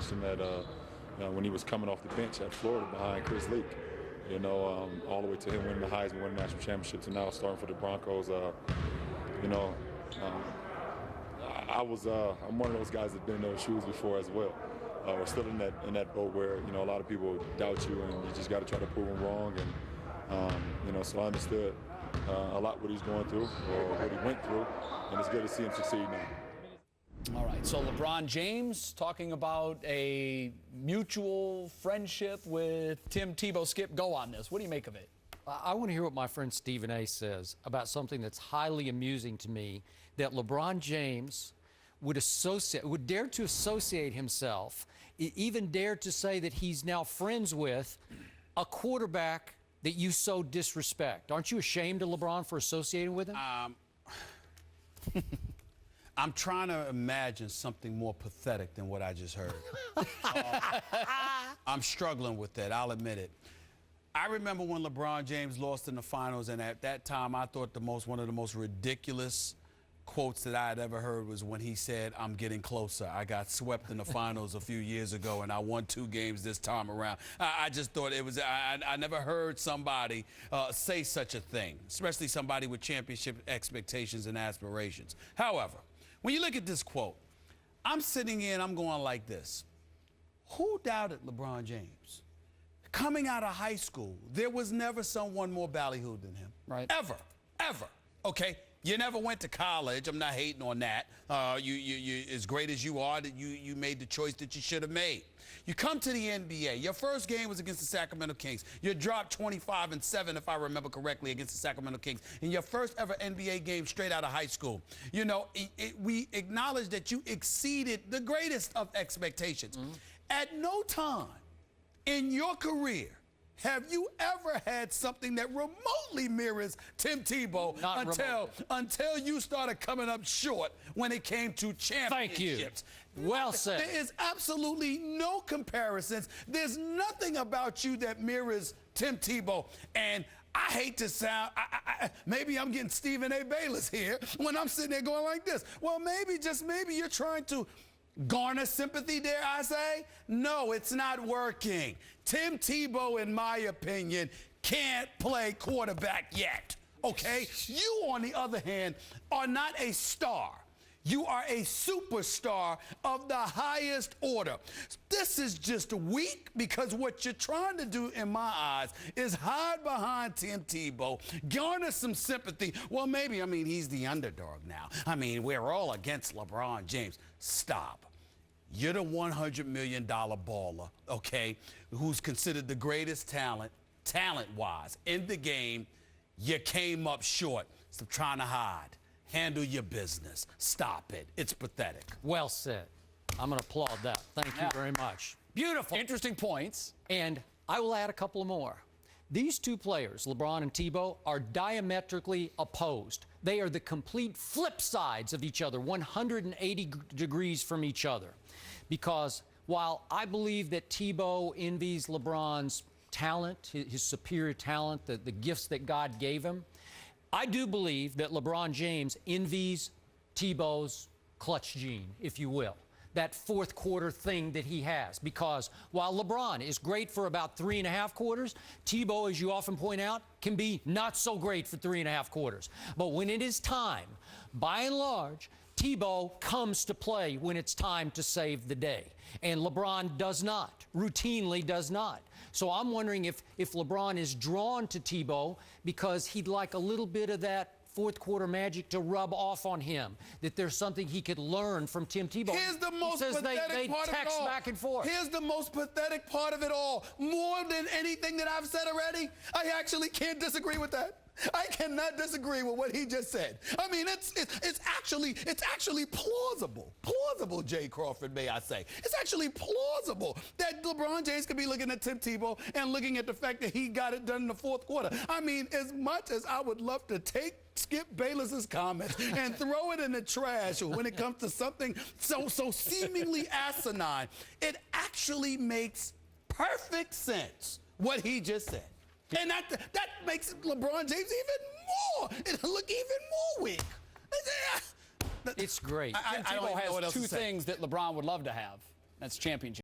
watched him at when he was coming off the bench at Florida behind Chris Leak. You know, all the way to him winning the Heisman, winning national championships, and now starting for the Broncos. You know, I'm one of those guys that's been in those shoes before as well. We're still in that boat where, you know, a lot of people doubt you, and you just got to try to prove them wrong. And you know, so I understood a lot what he's going through, or what he went through, and it's good to see him succeed now. All right, so LeBron James talking about a mutual friendship with Tim Tebow. Skip, go on this. What do you make of it? I want to hear what my friend Stephen A. says about something that's highly amusing to me, that LeBron James would dare to associate himself, even dare to say that he's now friends with a quarterback that you so disrespect. Aren't you ashamed of LeBron for associating with him? I'm trying to imagine something more pathetic than what I just heard. I'm struggling with that, I'll admit it. I remember when LeBron James lost in the finals, and at that time I thought one of the most ridiculous quotes that I had ever heard was when he said, "I'm getting closer. I got swept in the finals a few years ago, and I won 2 games this time around." I just thought it was, I never heard somebody say such a thing, especially somebody with championship expectations and aspirations. However, when you look at this quote, I'm sitting here and I'm going like this. Who doubted LeBron James? Coming out of high school, there was never someone more ballyhooed than him. Right. Ever. Okay? You never went to college. I'm not hating on that. You as great as you are, that you made the choice that you should have made. You come to the NBA. Your first game was against the Sacramento Kings. You dropped 25-7, if I remember correctly, against the Sacramento Kings in your first ever NBA game straight out of high school. You know, we acknowledge that you exceeded the greatest of expectations. Mm-hmm. At no time in your career have you ever had something that remotely mirrors Tim Tebow until you started coming up short when it came to championships? Thank you. Well said. There is absolutely no comparisons. There's nothing about you that mirrors Tim Tebow. And I hate to sound, maybe I'm getting Stephen A. Bayless here when I'm sitting there going like this. Well, maybe, just maybe, you're trying to garner sympathy, dare I say? No, it's not working. Tim Tebow, in my opinion, can't play quarterback yet, okay? You, on the other hand, are not a star. You are a superstar of the highest order. This is just weak, because what you're trying to do, in my eyes, is hide behind Tim Tebow, garner some sympathy. Well, maybe, I mean, he's the underdog now. I mean, we're all against LeBron James. Stop. You're the $100 million baller, okay, who's considered the greatest talent-wise, in the game. You came up short. Stop trying to hide. Handle your business. Stop it. It's pathetic. Well said. I'm going to applaud that. Thank you very much. Beautiful. Interesting points. And I will add a couple more. These two players, LeBron and Tebow, are diametrically opposed. They are the complete flip sides of each other, 180 degrees from each other. Because while I believe that Tebow envies LeBron's talent, his superior talent, the gifts that God gave him, I do believe that LeBron James envies Tebow's clutch gene, if you will. That fourth quarter thing that he has. Because while LeBron is great for about 3.5 quarters, Tebow, as you often point out, can be not so great for 3.5 quarters. But when it is time, by and large, Tebow comes to play when it's time to save the day. And LeBron does not, routinely does not. So I'm wondering if LeBron is drawn to Tebow because he'd like a little bit of that fourth quarter magic to rub off on him, that there's something he could learn from Tim Tebow. Here's the most pathetic part of it all. Back and forth. Here's the most pathetic part of it all. More than anything that I've said already, I actually can't disagree with that. I cannot disagree with what he just said. I mean, it's actually plausible. Plausible, Jay Crawford, may I say. It's actually plausible that LeBron James could be looking at Tim Tebow and looking at the fact that he got it done in the fourth quarter. I mean, as much as I would love to take Skip Bayless's comments and throw it in the trash when it comes to something so seemingly asinine, it actually makes perfect sense what he just said. And that makes LeBron James look even more weak. It's great. Tim Tebow has two things that LeBron would love to have. That's championship.